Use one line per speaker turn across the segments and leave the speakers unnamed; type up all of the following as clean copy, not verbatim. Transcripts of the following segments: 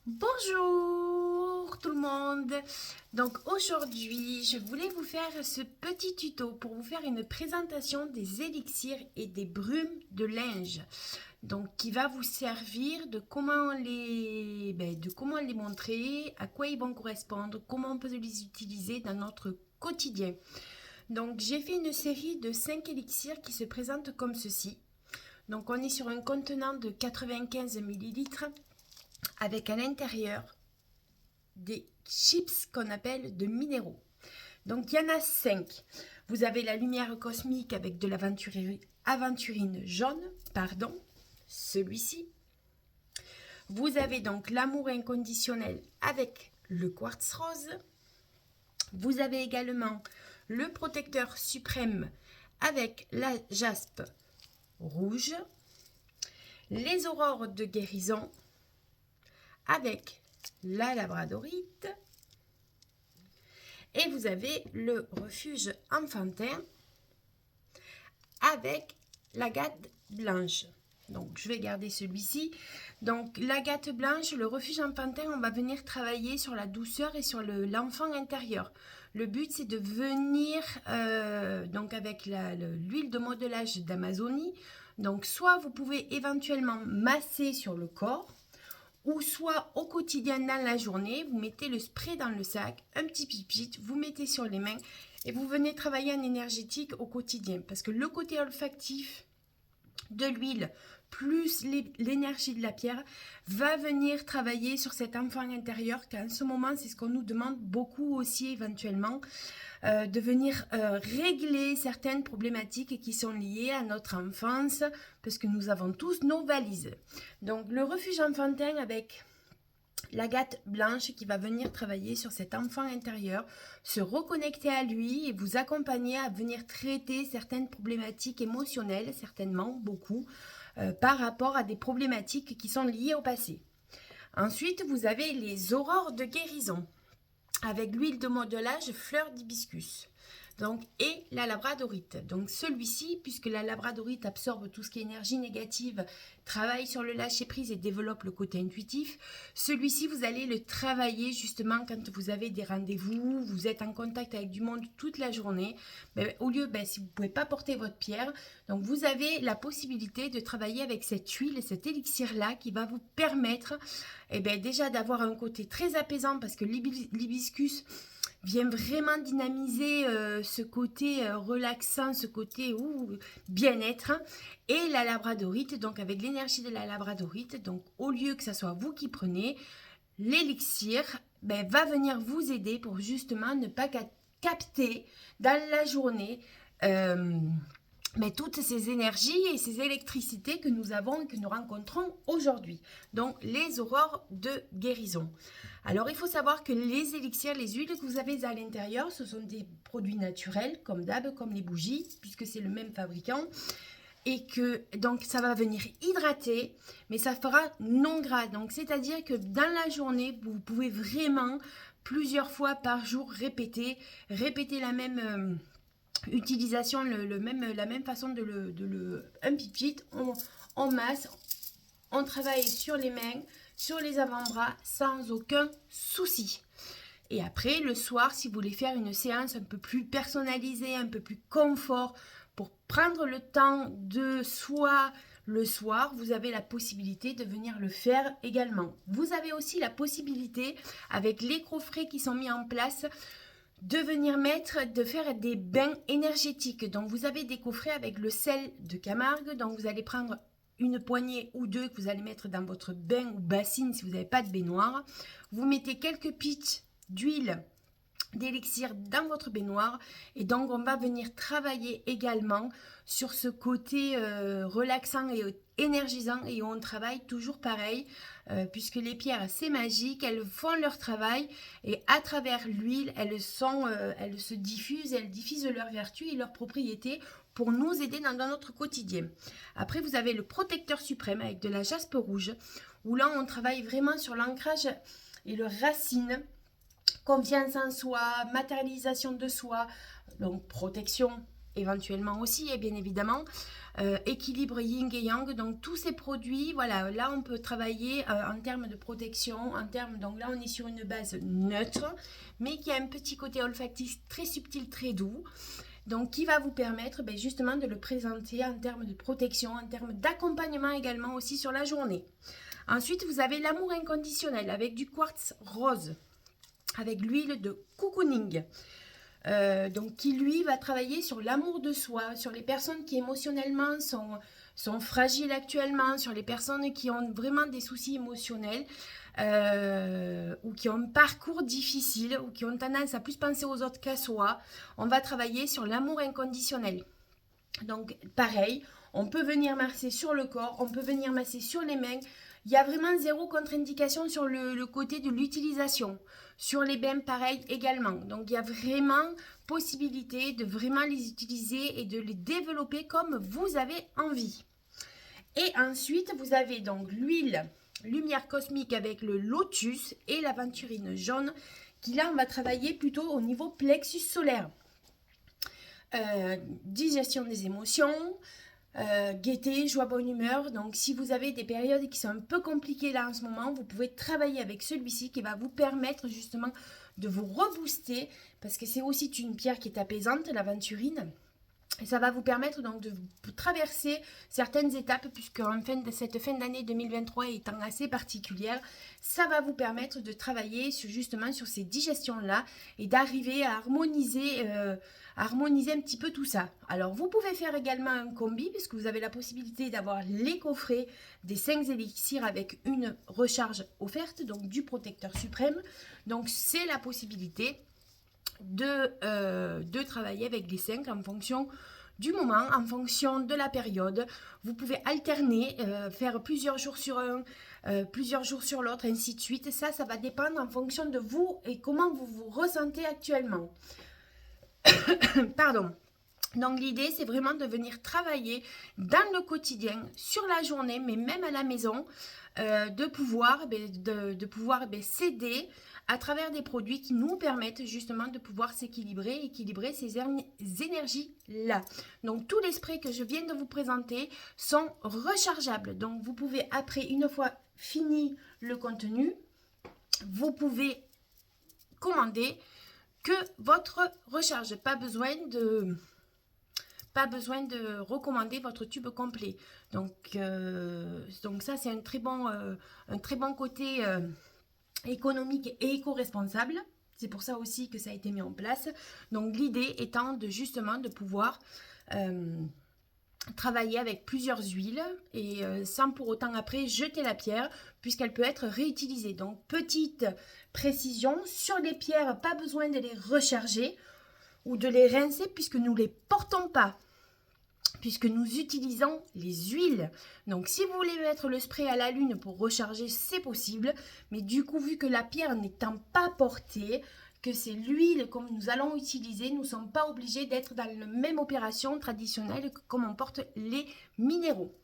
Bonjour tout le monde. Donc aujourd'hui, je voulais vous faire ce petit tuto pour vous faire une présentation des élixirs et des brumes de linge. Donc qui va vous servir de comment les montrer, à quoi ils vont correspondre, comment on peut les utiliser dans notre quotidien. Donc j'ai fait une série de 5 élixirs qui se présentent comme ceci. Donc on est sur un contenant de 95 millilitres avec à l'intérieur des chips qu'on appelle de minéraux. Donc il y en a 5. Vous avez la lumière cosmique avec de l'aventurine jaune, celui-ci. Vous avez donc l'amour inconditionnel avec le quartz rose. Vous avez également le protecteur suprême avec la jaspe rouge. Les aurores de guérison avec la labradorite. Et vous avez le refuge enfantin avec l'agate blanche. Donc je vais garder celui-ci. Donc l'agate blanche, le refuge enfantin, on va venir travailler sur la douceur et sur l'enfant intérieur. Le but c'est de venir donc avec l'huile de modelage d'Amazonie. Donc soit vous pouvez éventuellement masser sur le corps, ou soit au quotidien dans la journée, vous mettez le spray dans le sac, un petit pipit, vous mettez sur les mains et vous venez travailler en énergétique au quotidien. Parce que le côté olfactif de l'huile plus l'énergie de la pierre va venir travailler sur cet enfant intérieur qu'en ce moment c'est ce qu'on nous demande beaucoup aussi éventuellement, de venir régler certaines problématiques qui sont liées à notre enfance parce que nous avons tous nos valises. Donc le refuge enfantin avec l'agate blanche qui va venir travailler sur cet enfant intérieur, se reconnecter à lui et vous accompagner à venir traiter certaines problématiques émotionnelles, certainement beaucoup, par rapport à des problématiques qui sont liées au passé. Ensuite, vous avez les aurores de guérison avec l'huile de modelage fleur d'hibiscus. Donc, et la labradorite. Donc celui-ci, puisque la labradorite absorbe tout ce qui est énergie négative, travaille sur le lâcher-prise et développe le côté intuitif, celui-ci, vous allez le travailler justement quand vous avez des rendez-vous, vous êtes en contact avec du monde toute la journée. Au lieu, si vous ne pouvez pas porter votre pierre, donc vous avez la possibilité de travailler avec cette huile et cet élixir-là qui va vous permettre déjà d'avoir un côté très apaisant parce que l'hibiscus vient vraiment dynamiser ce côté relaxant, ce côté bien-être. Et la labradorite, donc avec l'énergie de la labradorite, donc au lieu que ce soit vous qui prenez, l'élixir va venir vous aider pour justement ne pas capter dans la journée toutes ces énergies et ces électricités que nous avons et que nous rencontrons aujourd'hui. Donc les aurores de guérison. Alors il faut savoir que les élixirs, les huiles que vous avez à l'intérieur, ce sont des produits naturels comme d'hab, comme les bougies, puisque c'est le même fabricant. Et que donc ça va venir hydrater, mais ça fera non gras. Donc c'est-à-dire que dans la journée, vous pouvez vraiment plusieurs fois par jour répéter la même utilisation, la même façon un pipit, on masse, on travaille sur les mains, sur les avant-bras sans aucun souci. Et après, le soir, si vous voulez faire une séance un peu plus personnalisée, un peu plus confort, pour prendre le temps de soi le soir, vous avez la possibilité de venir le faire également. Vous avez aussi la possibilité, avec les coffrets qui sont mis en place, de venir de faire des bains énergétiques. Donc vous avez des coffrets avec le sel de Camargue, donc vous allez prendre une poignée ou deux que vous allez mettre dans votre bain ou bassine si vous n'avez pas de baignoire. Vous mettez quelques pitchs d'huile d'élixir dans votre baignoire et donc on va venir travailler également sur ce côté relaxant et énergisant et on travaille toujours pareil puisque les pierres c'est magique, elles font leur travail et à travers l'huile elles se diffusent, elles diffusent leurs vertus et leurs propriétés pour nous aider dans notre quotidien. Après vous avez le protecteur suprême avec de la jaspe rouge où là on travaille vraiment sur l'ancrage et le racine, confiance en soi, matérialisation de soi, donc protection éventuellement aussi, et bien évidemment. Équilibre yin et yang, donc tous ces produits, voilà, là on peut travailler en termes de protection, donc là on est sur une base neutre, mais qui a un petit côté olfactif très subtil, très doux, donc qui va vous permettre justement de le présenter en termes de protection, en termes d'accompagnement également aussi sur la journée. Ensuite, vous avez l'amour inconditionnel avec du quartz rose, avec l'huile de cocooning. Donc qui lui va travailler sur l'amour de soi, sur les personnes qui émotionnellement sont fragiles actuellement, sur les personnes qui ont vraiment des soucis émotionnels ou qui ont un parcours difficile ou qui ont tendance à plus penser aux autres qu'à soi. On va travailler sur l'amour inconditionnel. Donc pareil, on peut venir masser sur le corps, on peut venir masser sur les mains. Il y a vraiment zéro contre-indication sur le côté de l'utilisation. Sur les bains, pareil également. Donc, il y a vraiment possibilité de vraiment les utiliser et de les développer comme vous avez envie. Et ensuite, vous avez donc l'huile lumière cosmique avec le lotus et l'aventurine jaune qui là, on va travailler plutôt au niveau plexus solaire. Digestion des émotions, gaieté, joie, bonne humeur. Donc si vous avez des périodes qui sont un peu compliquées là en ce moment, vous pouvez travailler avec celui-ci qui va vous permettre justement de vous rebooster, parce que c'est aussi une pierre qui est apaisante, l'aventurine. Et ça va vous permettre donc de traverser certaines étapes, puisque cette fin d'année 2023 étant assez particulière, ça va vous permettre de travailler justement sur ces digestions-là et d'arriver à harmoniser un petit peu tout ça. Alors vous pouvez faire également un combi, puisque vous avez la possibilité d'avoir les coffrets des 5 élixirs avec une recharge offerte, donc du protecteur suprême. Donc c'est la possibilité de travailler avec les 5 en fonction du moment, en fonction de la période. Vous pouvez alterner, faire plusieurs jours sur un, plusieurs jours sur l'autre, ainsi de suite. Ça va dépendre en fonction de vous et comment vous vous ressentez actuellement. Pardon. Donc l'idée, c'est vraiment de venir travailler dans le quotidien, sur la journée, mais même à la maison, de pouvoir s'aider à travers des produits qui nous permettent justement de pouvoir équilibrer ces énergies-là. Donc tous les sprays que je viens de vous présenter sont rechargeables. Donc vous pouvez, après, une fois fini le contenu, vous pouvez commander que votre recharge. Pas besoin de recommander votre tube complet. Donc ça, c'est un très bon côté économique et éco-responsable. C'est pour ça aussi que ça a été mis en place. Donc l'idée étant de pouvoir travailler avec plusieurs huiles et sans pour autant après jeter la pierre, puisqu'elle peut être réutilisée. Donc petite précision, sur les pierres, pas besoin de les recharger ou de les rincer, puisque nous ne les portons pas, puisque nous utilisons les huiles. Donc si vous voulez mettre le spray à la lune pour recharger, c'est possible, mais du coup, vu que la pierre n'étant pas portée, que c'est l'huile que nous allons utiliser, nous ne sommes pas obligés d'être dans la même opération traditionnelle que comme on porte les minéraux.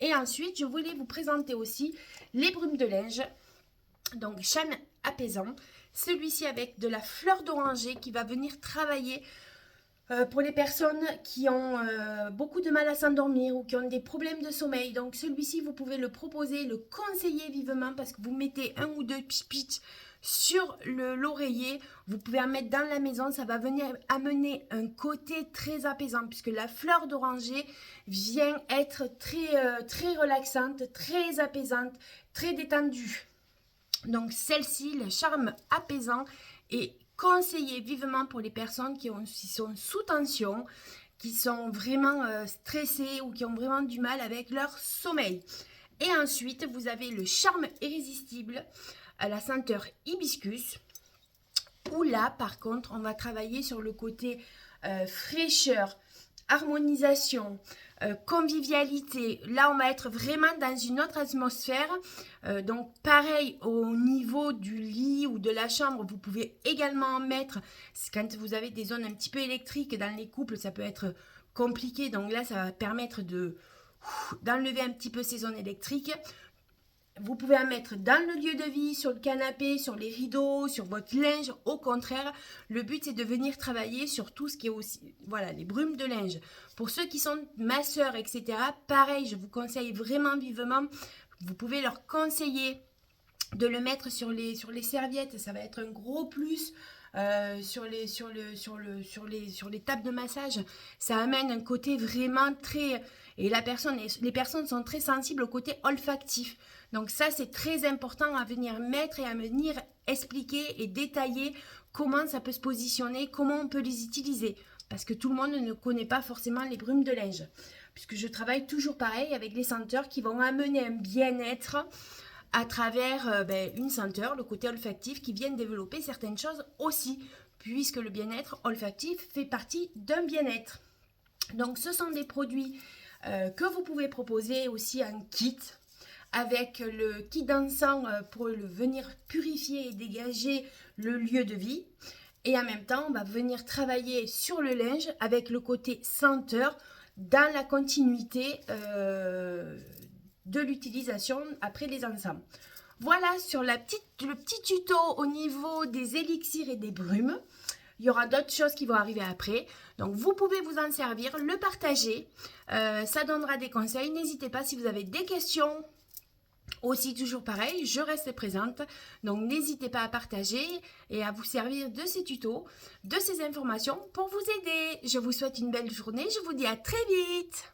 Et ensuite, je voulais vous présenter aussi les brumes de linge, donc charme apaisant, celui-ci avec de la fleur d'oranger qui va venir travailler pour les personnes qui ont beaucoup de mal à s'endormir ou qui ont des problèmes de sommeil. Donc celui-ci, vous pouvez le proposer, le conseiller vivement, parce que vous mettez 1 ou 2 pitch sur l'oreiller. Vous pouvez en mettre dans la maison, ça va venir amener un côté très apaisant, puisque la fleur d'oranger vient être très relaxante, très apaisante, très détendue. Donc celle-ci, le charme apaisant, est conseillé vivement pour les personnes qui sont sous tension, qui sont vraiment stressées ou qui ont vraiment du mal avec leur sommeil. Et ensuite, vous avez le charme irrésistible à la senteur hibiscus, où là, par contre, on va travailler sur le côté fraîcheur, harmonisation, convivialité. Là, on va être vraiment dans une autre atmosphère. Donc, pareil, au niveau du lit ou de la chambre, vous pouvez également en mettre. Quand vous avez des zones un petit peu électriques dans les couples, ça peut être compliqué. Donc là, ça va permettre d'enlever un petit peu ces zones électriques. Vous pouvez en mettre dans le lieu de vie, sur le canapé, sur les rideaux, sur votre linge. Au contraire, le but c'est de venir travailler sur tout ce qui est aussi, voilà, les brumes de linge. Pour ceux qui sont masseurs, etc., pareil, je vous conseille vraiment vivement, vous pouvez leur conseiller de le mettre sur les serviettes, ça va être un gros plus. Sur les tables de massage, ça amène un côté vraiment très, et les personnes sont très sensibles au côté olfactif. Donc ça, c'est très important à venir mettre et à venir expliquer et détailler comment ça peut se positionner, comment on peut les utiliser. Parce que tout le monde ne connaît pas forcément les brumes de linge. Puisque je travaille toujours pareil avec les senteurs qui vont amener un bien-être à travers une senteur, le côté olfactif, qui viennent développer certaines choses aussi, puisque le bien-être olfactif fait partie d'un bien-être. Donc ce sont des produits que vous pouvez proposer aussi en kit, avec le kit d'encens pour venir purifier et dégager le lieu de vie. Et en même temps, on va venir travailler sur le linge avec le côté senteur dans la continuité de l'utilisation après les encens. Voilà sur le petit tuto au niveau des élixirs et des brumes. Il y aura d'autres choses qui vont arriver après. Donc, vous pouvez vous en servir, le partager. Ça donnera des conseils. N'hésitez pas si vous avez des questions. Aussi, toujours pareil, je reste présente. Donc, n'hésitez pas à partager et à vous servir de ces tutos, de ces informations pour vous aider. Je vous souhaite une belle journée. Je vous dis à très vite.